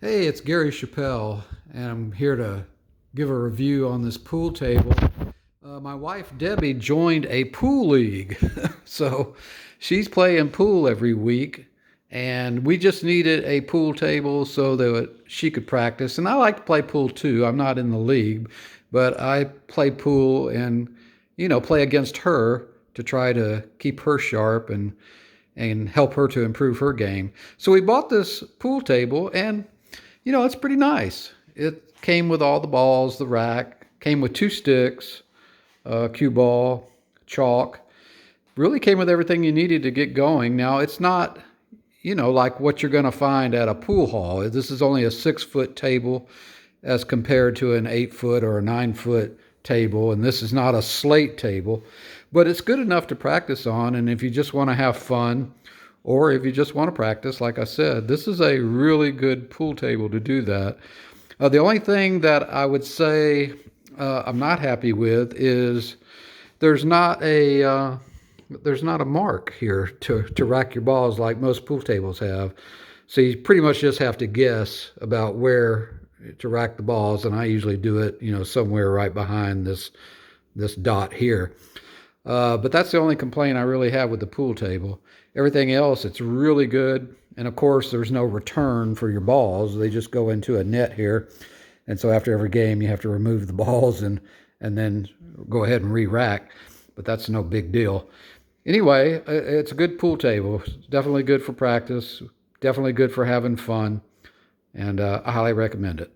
Hey, it's Gary Chappelle, and I'm here to give a review on this pool table. My wife Debbie joined a pool league, so she's playing pool every week, and we just needed a pool table so that she could practice. And I like to play pool too. I'm not in the league, but I play pool and play against her to try to keep her sharp and help her to improve her game. So we bought this pool table, and it's pretty nice. It came with all the balls, the rack, came with two sticks, cue ball, chalk. Really came with everything you needed to get going. Now, it's not, like what you're going to find at a pool hall. This is only a 6 foot table as compared to an 8 foot or a 9 foot table. And this is not a slate table, but it's good enough to practice on. And if you just want to have fun, or if you just want to practice, like I said, this is a really good pool table to do that. The only thing that I would say I'm not happy with is there's not a there's not a mark here to rack your balls like most pool tables have. So you pretty much just have to guess about where to rack the balls, and I usually do it, somewhere right behind this dot here. But that's the only complaint I really have with the pool table. Everything else, it's really good. And of course, there's no return for your balls. They just go into a net here. And so after every game, you have to remove the balls and then go ahead and re-rack. But that's no big deal. Anyway, it's a good pool table. It's definitely good for practice. Definitely good for having fun. And I highly recommend it.